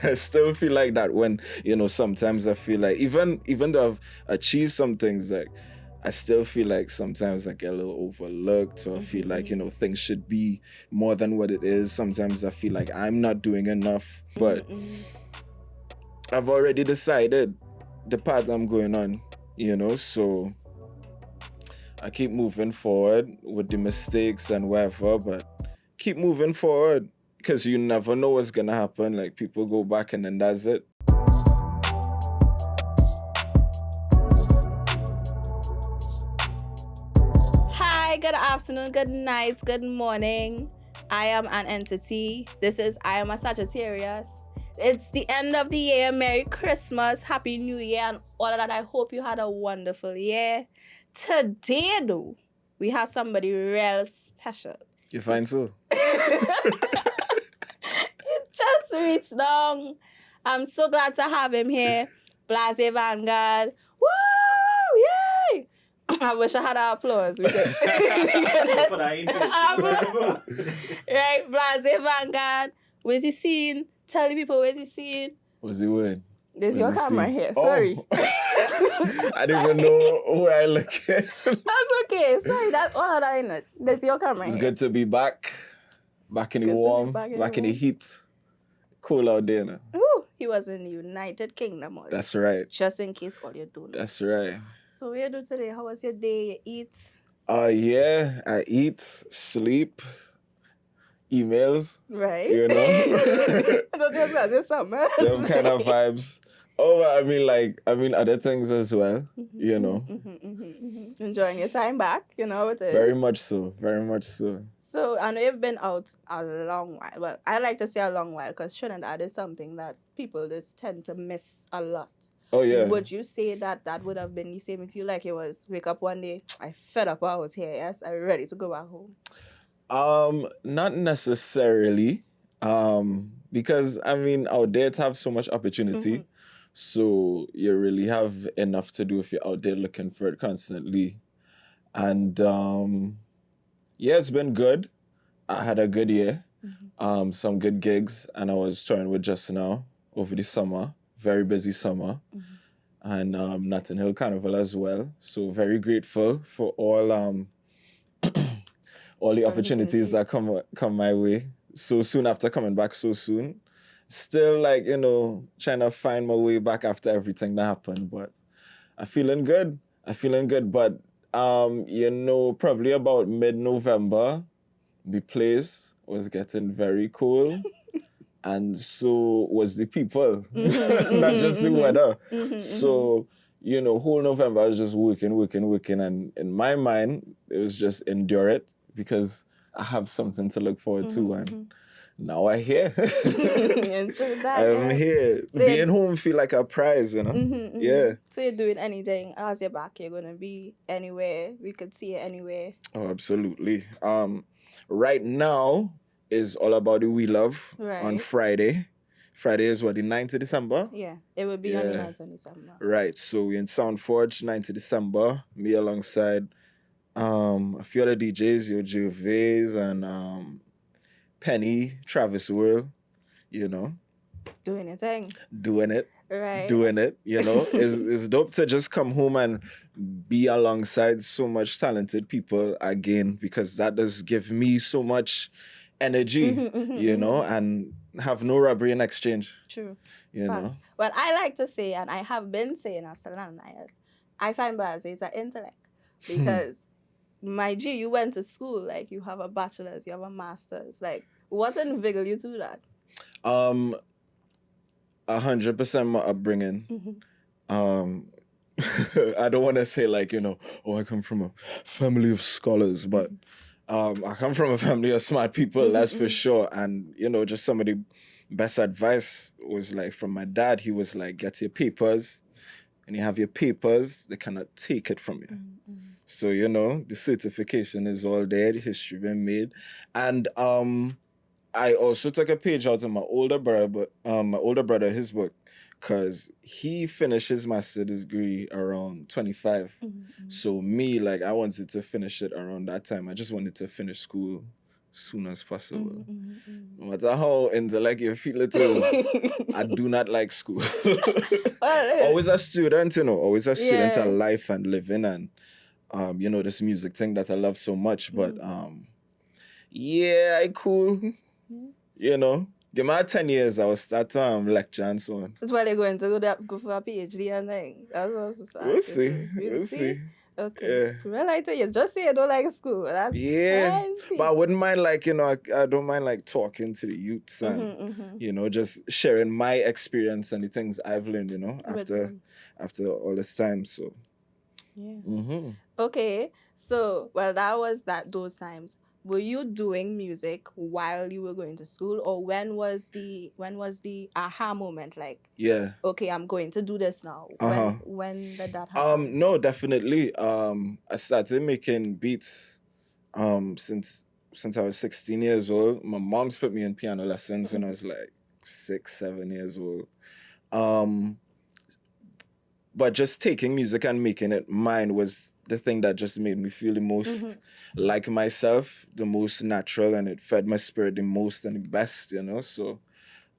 I still feel like that when, sometimes I feel like even though I've achieved some things, like I still feel like sometimes I get a little overlooked, or I feel like, things should be more than what it is. Sometimes I feel like I'm not doing enough, but I've already decided the path I'm going on, so I keep moving forward with the mistakes and whatever, but keep moving forward because you never know what's going to happen. Like, people go back and then that's it. Hi, good afternoon, good night, good morning. I am an entity. I am a Sagittarius. It's the end of the year. Merry Christmas, Happy New Year, and all of that. I hope you had a wonderful year. Today, though, we have somebody real special. You find so? It just reached down. I'm so glad to have him here. Blasé Vanguard. Woo! Yay! I wish I had our applause. Right, Blasé Vanguard. Where's he seen? Tell the people where's he seen. What's the word? There's your camera here. Sorry. I didn't even know where I look at. That's okay. Sorry, that's all that I know. There's your camera It's here. good to be back. Back in the warm. Back in the heat. Cool out there now. Ooh, he was in the United Kingdom. That's right. Just in case all you don't know. That's right. So what you do today? How was your day? You eat? Yeah, I eat, sleep, emails. Right. Don't just say something else. Them kind of vibes. Oh, I mean other things as well, Enjoying your time back, it is. Very much so, very much so. So, I know you've been out a long while. Well, I like to say a long while because Trinidad is something that people just tend to miss a lot. Oh, yeah. Would you say that would have been the same with you? Like it was, wake up one day, I fed up out here, yes, I'm ready to go back home. Not necessarily. Because, out there to have so much opportunity. So you really have enough to do if you're out there looking for it constantly. And it's been good. I had a good year. Some good gigs, and I was touring with Just Now over the summer. Very busy summer. And Notting Hill Carnival as well. So very grateful for all the opportunities that come my way. So soon after coming back so soon. Still, trying to find my way back after everything that happened. But I'm feeling good. But, probably about mid-November, the place was getting very cool. And so was the people, not just the weather. So, whole November I was just working. And in my mind, it was just endure it because I have something to look forward to. And now I'm here. I'm here. So being home feel like a prize, Yeah. So you're doing anything as you're back, you're going to be anywhere. We could see it anywhere. Oh, absolutely. Right now is all about the We Love on Friday. Friday is what, the 9th of December? Yeah, it will be on the 9th of December. Right, so we're in Soundforge, 9th of December. Me alongside a few other DJs, your Gervais and Penny, Travis World, Doing your thing. Doing it. Right. Doing it, It's dope to just come home and be alongside so much talented people again, because that does give me so much energy, and have no robbery in exchange. True. Know. Well, I like to say, and I have been saying, as Ananias, I find Blasé is an intellect because, my G, you went to school, like you have a bachelor's, you have a master's, like what inveigled you to that? 100% my upbringing. I don't want to say I come from a family of scholars, but I come from a family of smart people, that's for sure. And, just some of the best advice was from my dad. He was get your papers. And you have your papers, they cannot take it from you. So, the certification is all there, the history been made. And I also took a page out of my older brother, his book, because he finished his master's degree around 25. So me, I wanted to finish it around that time. I just wanted to finish school soon as possible. Mm-hmm. No matter how intellect you feel it is, I do not like school. Always a student, always a student of life and living and, this music thing that I love so much. But, I cool, Give me 10 years, I will start lecture and so on. That's why they're going to go for a PhD and thing. That's what I was saying. We'll see. Okay. Well, I tell you, just say you don't like school. That's plenty. But I wouldn't mind, I don't mind, talking to the youths and, just sharing my experience and the things I've learned, after all this time. So, yeah. Okay. So, well, that was those times. Were you doing music while you were going to school, or when was the aha moment? Okay, I'm going to do this now. When did that happen? No, definitely. I started making beats since I was 16 years old. My mom's put me in piano lessons when I was 6, 7 years old. But just taking music and making it mine was the thing that just made me feel the most like myself, the most natural, and it fed my spirit the most and the best, So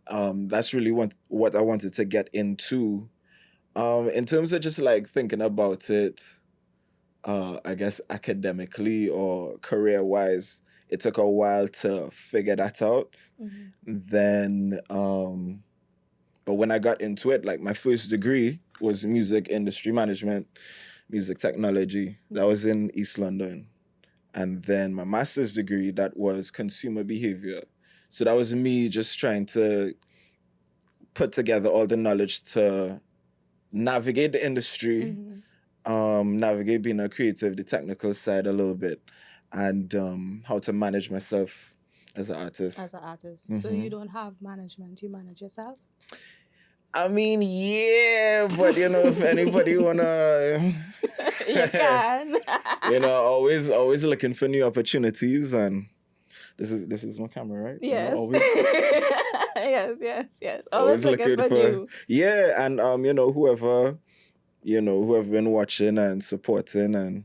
that's really what I wanted to get into. In terms of just thinking about it, I guess academically or career-wise, it took a while to figure that out. Then, but when I got into it, my first degree was music industry management, music technology. That was in East London. And then my master's degree, that was consumer behavior. So that was me just trying to put together all the knowledge to navigate the industry, navigate being a creative, the technical side a little bit, and how to manage myself as an artist. So you don't have management, you manage yourself? I mean, yeah, but if anybody wanna, you can. Always looking for new opportunities, and this is my camera, right? Yes. Yes. Always looking for new. Yeah, and whoever been watching and supporting, and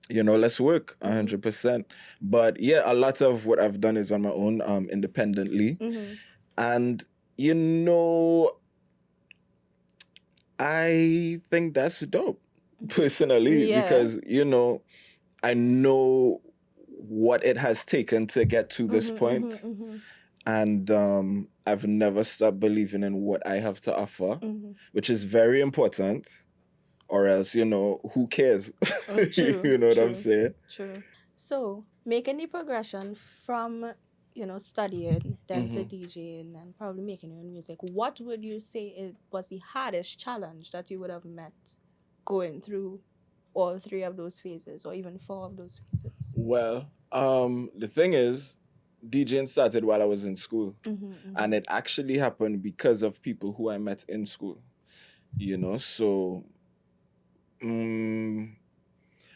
let's work 100%. But yeah, a lot of what I've done is on my own, independently, and. I think that's dope, personally, because, I know what it has taken to get to this point. And I've never stopped believing in what I have to offer, which is very important, or else, who cares? You know what I'm saying? True. So, making the progression from studying, then to DJing, and probably making your own music, what would you say was the hardest challenge that you would have met going through all 3 of those phases, or even 4 of those phases? Well, the thing is, DJing started while I was in school, and it actually happened because of people who I met in school, so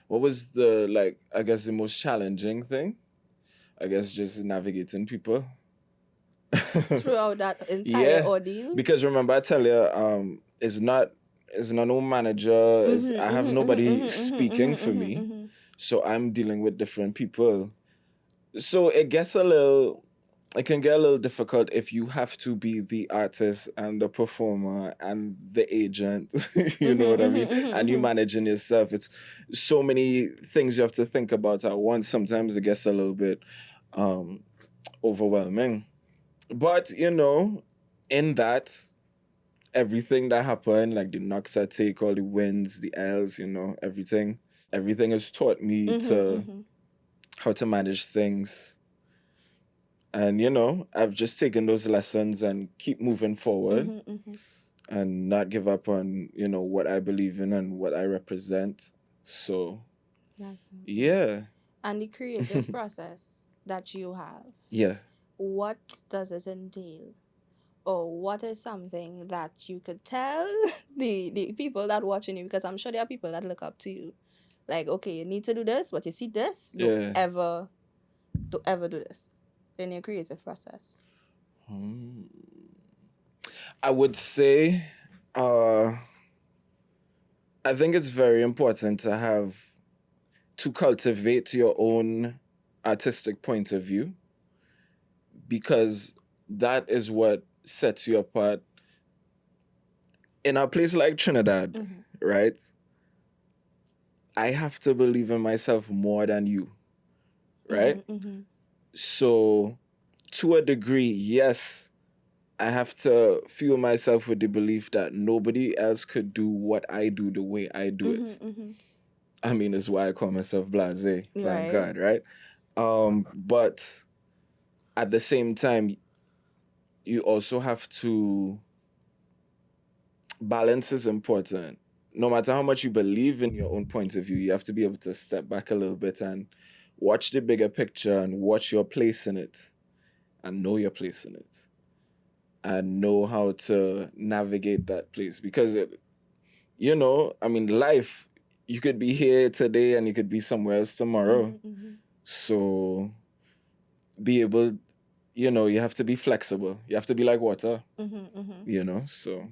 what was the, I guess the most challenging thing? I guess just navigating people. Throughout that entire ordeal? Because remember, I tell you, it's not no manager. I have nobody speaking for me. So I'm dealing with different people. So it can get a little difficult if you have to be the artist and the performer and the agent, you know what I mean? And you managing yourself. It's so many things you have to think about at once. Sometimes it gets a little bit overwhelming. But, in that, everything that happened, the knocks I take, all the wins, the L's, everything has taught me how to manage things. And, I've just taken those lessons and keep moving forward and not give up on, what I believe in and what I represent. So, yeah. And the creative process that you have. Yeah. What does it entail? Or what is something that you could tell the people that watching you? Because I'm sure there are people that look up to you. Okay, you need to do this, but you see this, don't ever do this in your creative process. I would say, I think it's very important to cultivate your own artistic point of view, because that is what sets you apart. In a place like Trinidad, right? I have to believe in myself more than you, right? So, to a degree, yes, I have to fuel myself with the belief that nobody else could do what I do the way I do it. I mean, it's why I call myself Blasé Vanguard, right? But at the same time, you also have to... Balance is important. No matter how much you believe in your own point of view, you have to be able to step back a little bit and watch the bigger picture and watch your place in it and know your place in it and know how to navigate that place. Because, life, you could be here today and you could be somewhere else tomorrow. So be able, you have to be flexible. You have to be like water, so...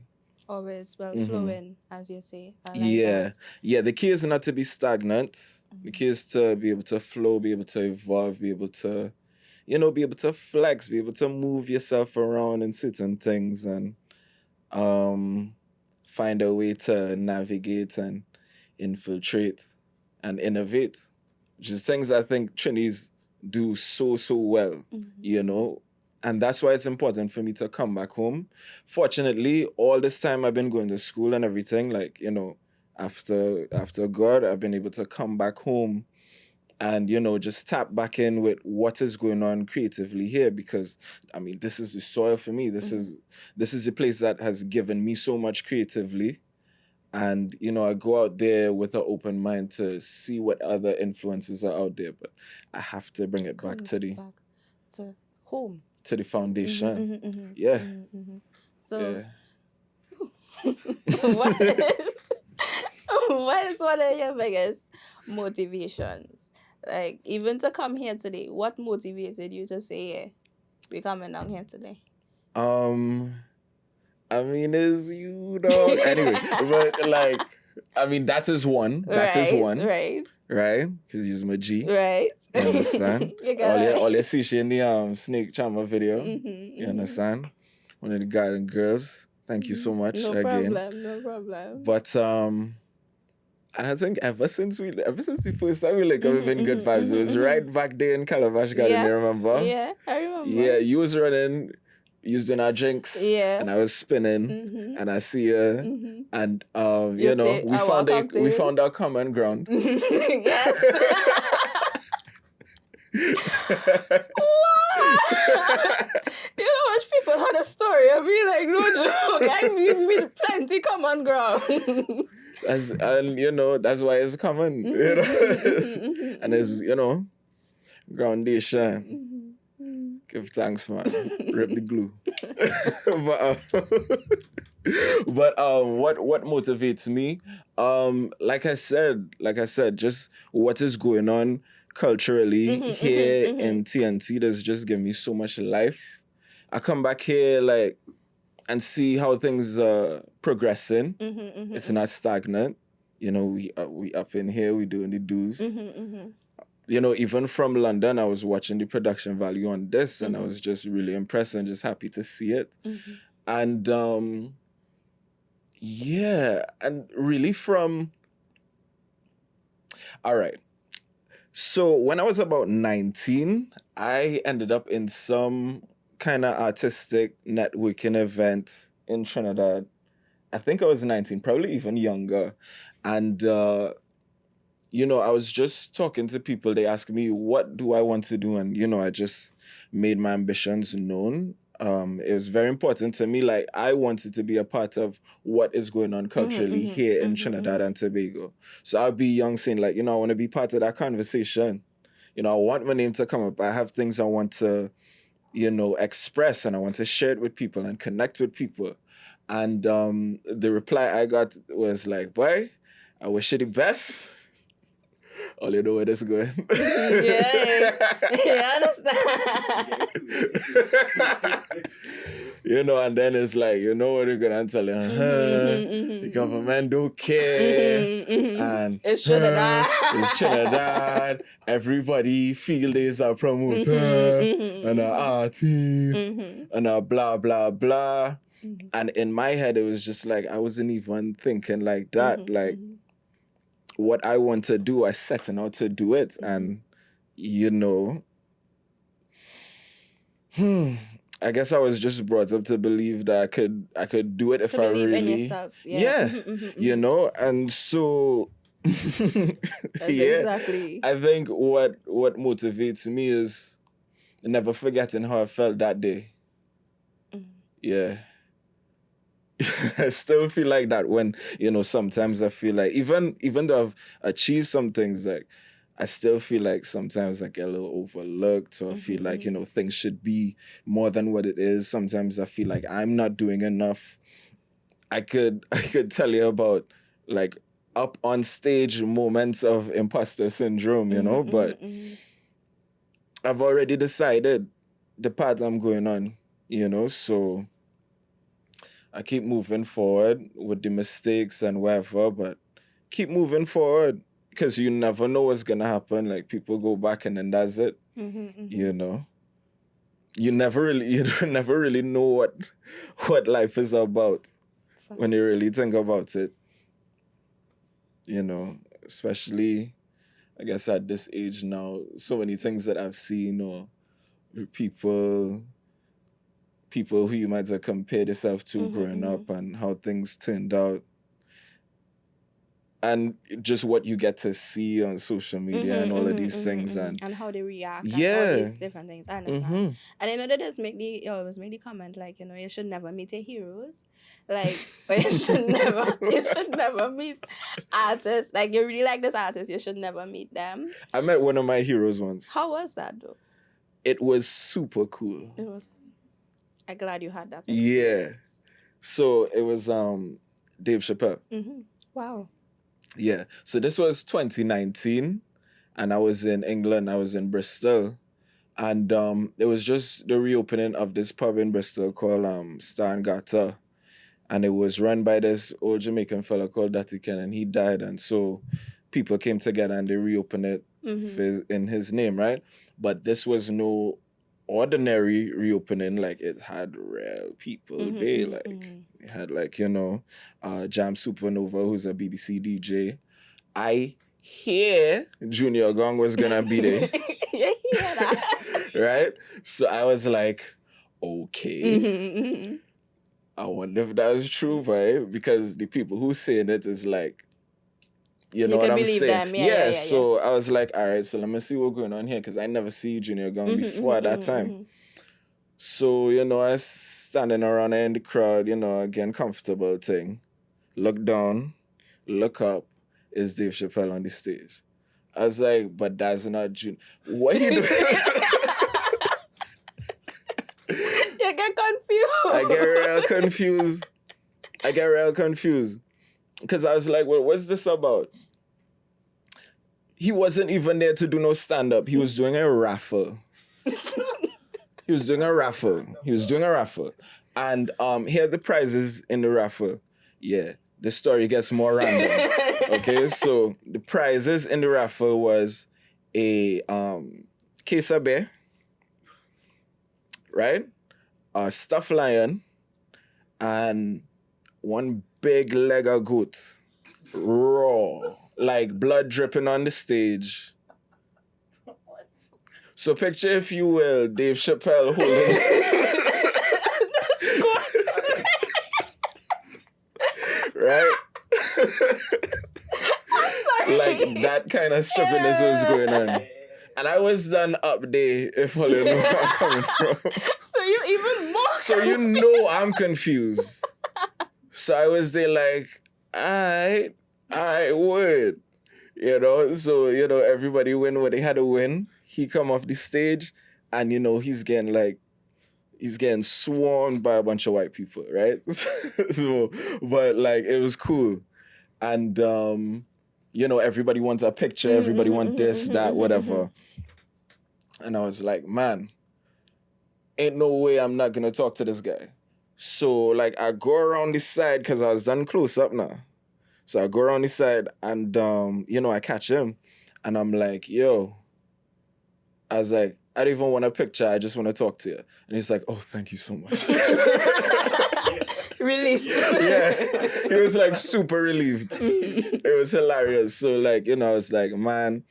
Always flowing, as you say. Yeah. The key is not to be stagnant. The key is to be able to flow, be able to evolve, be able to, be able to flex, be able to move yourself around in certain things and find a way to navigate and infiltrate and innovate, which is things I think Trinis do so well, And that's why it's important for me to come back home. Fortunately, all this time I've been going to school and everything, after God, I've been able to come back home and, just tap back in with what is going on creatively here, because, this is the soil for me. This is the place that has given me so much creatively. And, I go out there with an open mind to see what other influences are out there. But I have to bring it back to home. To the foundation. So, what is one of your biggest motivations? Like, even to come here today, what motivated you to say, yeah, we're coming down here today? Is anyway, but that is one. That is one. Right? Because you're my G. Right. You understand? all you see in the Snake Charmer video. You understand? One of the garden girls. Thank you so much again. No problem. But and I think ever since the first time we've been good vibes. It was right back there in Calabash Garden, you remember? Yeah, I remember. Yeah, you was running, you was doing our drinks. Yeah. And I was spinning and I see you and we found our common ground. Yes. Much people had a story of me, like, no joke. I mean, plenty common ground. That's why it's common. And it's, groundation. Give thanks, man. Rip the glue. But what motivates me? Like I said, just what is going on culturally here in TNT. That's just given me so much life. I come back here and see how things are progressing. It's not stagnant. We up in here, we doing the do's. Even from London, I was watching the production value on this and I was just really impressed and just happy to see it. And and really from... All right. So when I was about 19, I ended up in some kind of artistic networking event in Trinidad. I think I was 19, probably even younger. And, I was just talking to people. They asked me, what do I want to do? And, I just made my ambitions known. It was very important to me. Like, I wanted to be a part of what is going on culturally here in Trinidad and Tobago. So I'll be young saying, I want to be part of that conversation. I want my name to come up. I have things I want to, express, and I want to share it with people and connect with people. And the reply I got was like, boy, I wish you the best. All you know where this is going. Yeah, I understand. You know, and then it's like, you know what you're gonna tell you, the government don't care, and It's Trinidad. it's Trinidad. Everybody feel there's a promoter and a artist and a blah blah blah. And in my head, it was just like I wasn't even thinking like that. Like what I want to do, I setting out to do it, and you know. I guess I was just brought up to believe that I could do it if I Believe in really, yourself. Yeah. you know, and so Exactly. I think what motivates me is never forgetting how I felt that day. Yeah. I still feel like that when, you know, sometimes I feel like even though I've achieved some things, like I still feel like sometimes I get a little overlooked, or I feel like, you know, things should be more than what it is. Sometimes I feel like I'm not doing enough. I could tell you about like up on stage moments of imposter syndrome, you know, but I've already decided the path I'm going on, you know, so I keep moving forward with the mistakes and whatever, but keep moving forward. Because you never know what's gonna happen. Like people go back and then that's it. You know, you never really know what life is about when you really think about it. You know, especially, I guess at this age now, so many things that I've seen, or people who you might have compared yourself to growing up, and how things turned out. And just what you get to see on social media and all of these things, and how they react, yeah, and all these different things. I understand. And I know that just always make the comment like, you know, you should never meet your heroes, like, or you should never meet artists. Like, you really like this artist, you should never meet them. I met one of my heroes once. How was that though? It was super cool. It was. I'm glad you had that Yeah. experience. So it was Dave Chappelle. Wow. Yeah. So this was 2019, and I was in England. I was in Bristol, and it was just the reopening of this pub in Bristol called Star and Garter, and it was run by this old Jamaican fella called Datty Ken, and he died, and so people came together and they reopened it in his name, right? But this was no ordinary reopening. Like, it had real people there. Like, it had, like, you know, Jam Supernova, who's a BBC DJ. I hear Junior Gong was gonna be there. You hear that? Right? So I was like, okay. I wonder if that was true, right? Because the people who saying it is like, you know what I'm saying? Them. Yeah. So I was like, all right, so let me see what's going on here, because I never see Junior Gong before at that time. So, you know, I was standing around in the crowd, you know, again, comfortable thing. Look down, look up, is Dave Chappelle on the stage. I was like, but that's not Junior. What are you doing? You get confused. I get real confused. Because I was like, well, what's this about? He wasn't even there to do no stand-up. He was doing a raffle. He was doing a raffle. And here are the prizes in the raffle. Yeah, the story gets more random. Okay, so the prizes in the raffle was a case of beer, right? A stuffed lion, and one big leg of goat, raw, like blood dripping on the stage. What? So picture, if you will, Dave Chappelle holding... right? Like, that kind of strippiness was going on. And I was done up there, if all you know where I'm coming from. So you even more So you know I'm confused. So I was there like, I would. You know, so, you know, everybody win what they had to win. He come off the stage, and, you know, he's getting swarmed by a bunch of white people, right? So, but, like, it was cool. And, you know, everybody wants a picture, everybody wants this, that, whatever. And I was like, man, ain't no way I'm not going to talk to this guy. So like I go around the side because I was done close up now. So I go around the side and I catch him and I'm like, yo, I was like, I don't even want a picture, I just want to talk to you. And he's like, oh, thank you so much. Relief. Yeah. He was like super relieved. It was hilarious. So like, I was like, man,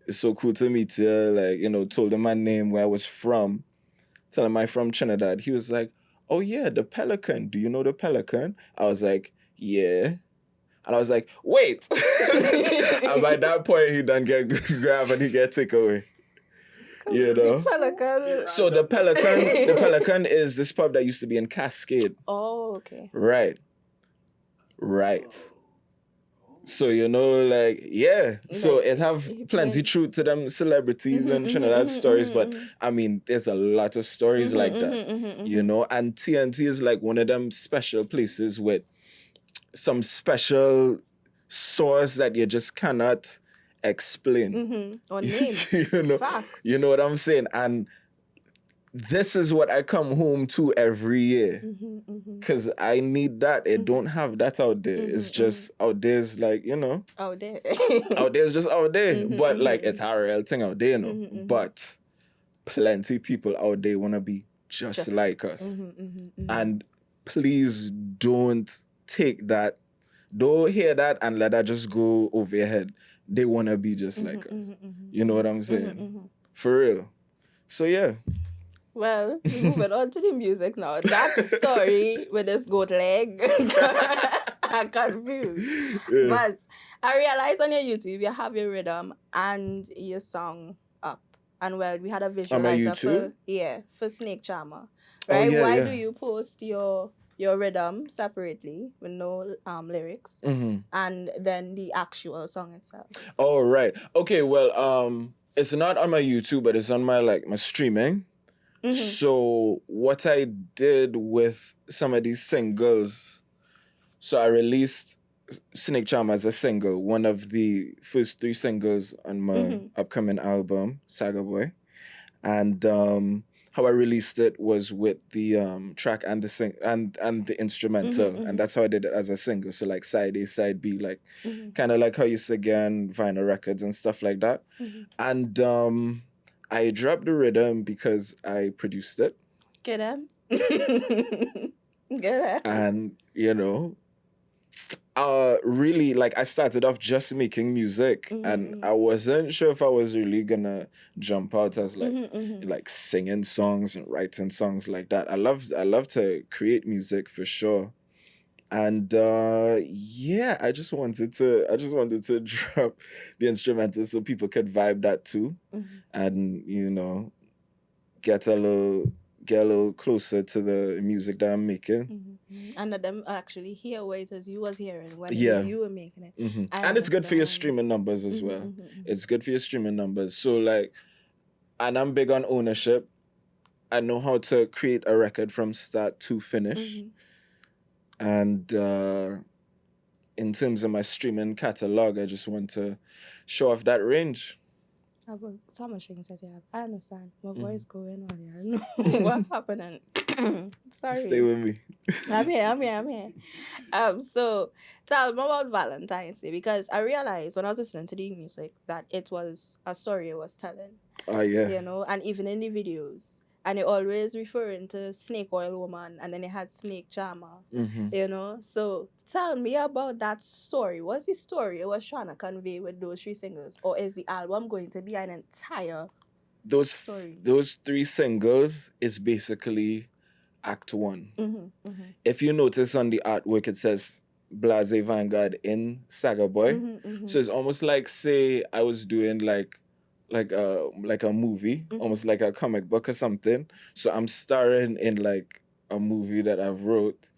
it's so cool to meet you. Like, told him my name, where I was from. Tell him I'm from Trinidad. He was like, oh yeah, the Pelican. Do you know the Pelican? I was like, yeah. And I was like, wait. And by that point, he done get grabbed and he get taken away. Pelican. So the Pelican is this pub that used to be in Cascade. Oh, okay. Right. So, like, yeah. So it have plenty truth to them celebrities and Trinidad stories. But, I mean, there's a lot of stories like that, And TNT is like one of them special places with some special source that you just cannot explain. Or name. Facts. You know what I'm saying? And this is what I come home to every year. Because I need that. It don't have that out there. It's just out there's like, Out there. out there's just out there. But like it's a real thing out there, But plenty people out there want to be just like us. And please don't take that. Don't hear that and let that just go over your head. They want to be just like us. You know what I'm saying? For real. So, yeah. Well, moving on to the music now. That story with this goat leg, I'm confused. Yeah. But I realized on your YouTube, you have your rhythm and your song up. And well, we had a visualizer for Snake Charmer. Right? Why do you post your rhythm separately with no lyrics and then the actual song itself? Oh, right. Okay, well, it's not on my YouTube, but it's on my streaming. So what I did with some of these singles, so I released Snake Charmer as a single, one of the first 3 singles on my upcoming album, Sagaboy. And how I released it was with the track and the and the instrumental, and that's how I did it as a single. So like side A, side B, like kind of like how you see again vinyl records and stuff like that. And I dropped the rhythm because I produced it. Get him. And really, like, I started off just making music, and I wasn't sure if I was really gonna jump out as like singing songs and writing songs like that. I love to create music for sure, and I just wanted to drop the instrumental so people could vibe that too, and get a little closer to the music that I'm making. And let them actually hear what it is you was hearing when you were making it. And it's good for your streaming numbers as well. It's good for your streaming numbers. So and I'm big on ownership. I know how to create a record from start to finish. And in terms of my streaming catalog, I just want to show off that range. So much things that you have. I understand. My voice going on here. I know what's happening. Sorry. Stay with me. I'm here. So tell me about Valentine's Day, because I realized when I was listening to the music that it was a story it was telling. Oh, yeah. And even in the videos. And it always referring to Snake Oil Woman, and then it had Snake Charmer, So tell me about that story. What's the story it was trying to convey with those 3 singles? Or is the album going to be an entire story? Those 3 singles is basically Act 1. If you notice on the artwork, it says Blasé Vanguard in Sagaboy. So it's almost like, say, I was doing like a movie, almost like a comic book or something. So I'm starring in like a movie that I've wrote.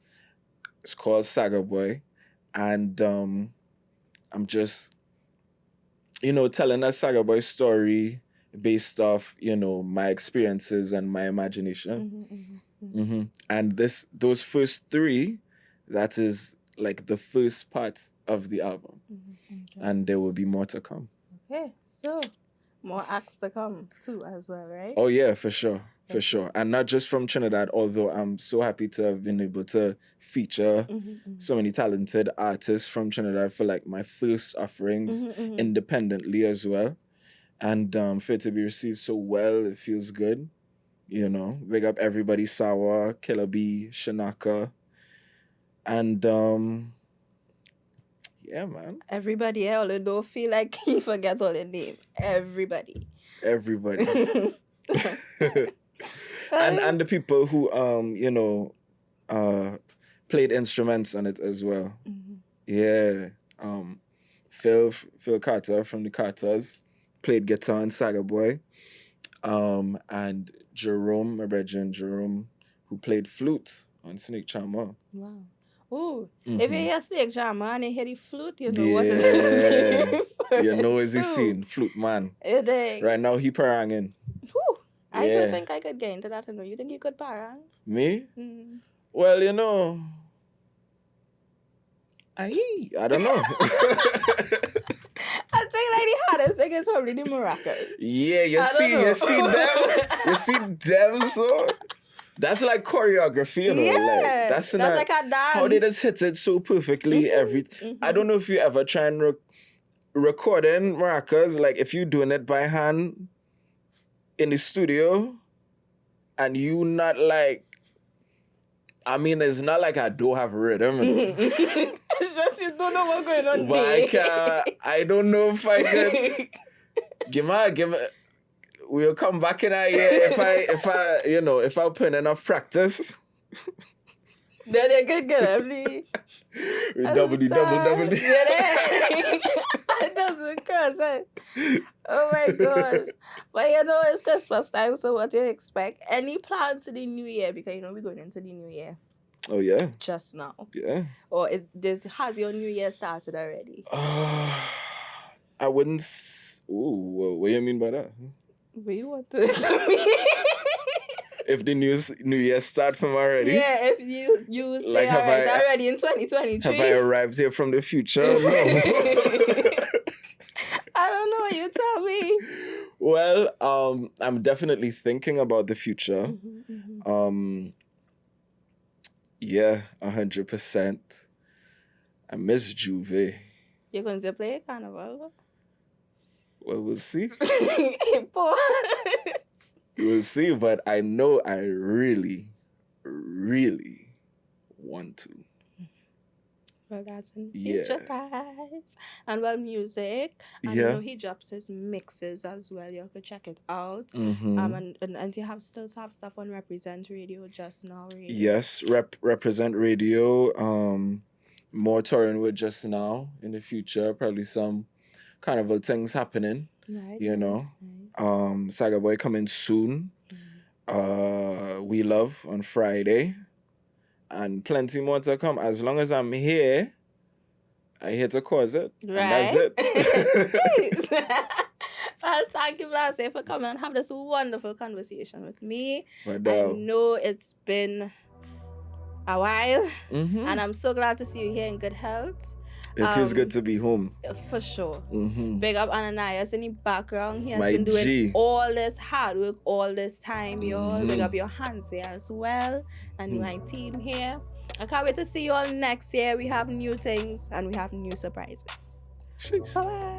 It's called Sagaboy, and I'm just telling a Sagaboy story based off my experiences and my imagination. And those first 3, that is like the first part of the album, and there will be more to come. Okay, so More acts to come too as well, right? Oh yeah, for sure. For sure. And not just from Trinidad, although I'm so happy to have been able to feature so many talented artists from Trinidad for like my first offerings independently as well. And for it to be received so well, it feels good. You know, big up everybody, Sawa, Killer B, Shanaka. And yeah, man. Everybody else, don't feel like you forget all the name. Everybody. and the people who played instruments on it as well. Yeah. Phil Carter from the Carters played guitar on Sagaboy. And Jerome, my brethren Jerome, who played flute on Snake Charmer. Wow. Oh, if you hear Snake Charmer and you hear the flute, you know what it is. You know it's his scene, flute man. It is. Right now he paranging. I don't think I could get into that. You think you could parang? Me? Well, you know, I don't know. I think like the hardest thing is probably the maracas. Yeah, you see them, so that's like choreography, you know. Yeah, like that's like a dance. How they just hit it so perfectly. I don't know if you ever try and recording maracas, like if you doing it by hand in the studio, and you not like. I mean, it's not like I don't have rhythm. It's just you don't know what's going on. But I don't know if I could. Give me. We'll come back in a year if I put in enough practice. Then you could get every. Double D. It doesn't cross it. Oh my gosh. But you know, it's Christmas time, so what do you expect? Any plans to the new year? Because you know we're going into the new year. Oh yeah. Just now. Yeah. Or has your new year started already? I wouldn't. Ooh, what do you mean by that? What do you want to tell me? If the new year start from already? Yeah, if you say like, it's already in 2023. Have I arrived here from the future? No. I don't know, you tell me. Well, I'm definitely thinking about the future. Yeah, 100%. I miss Juve. You're going to play a carnival? Well, we'll see. We'll see, but I know I really, really want to. Well, that's in future prize. And well, music. And you know, he drops his mixes as well. You could check it out. And you still have stuff on Represent Radio Just Now Radio. Yes, Represent Radio. More touring with Just Now in the future. Probably some carnival things happening. Right. You know. Sagaboy coming soon. We Love on Friday. And plenty more to come. As long as I'm here, I here to cause it. Right. And that's it. Well, thank you, Blasé, for coming and have this wonderful conversation with me. I know it's been a while, and I'm so glad to see you here in good health. It feels good to be home. For sure. Big up Ananias in the background. He has been doing all this hard work all this time, y'all. Big up Yohance as well. And my team here. I can't wait to see you all next year. We have new things and we have new surprises. Bye-bye.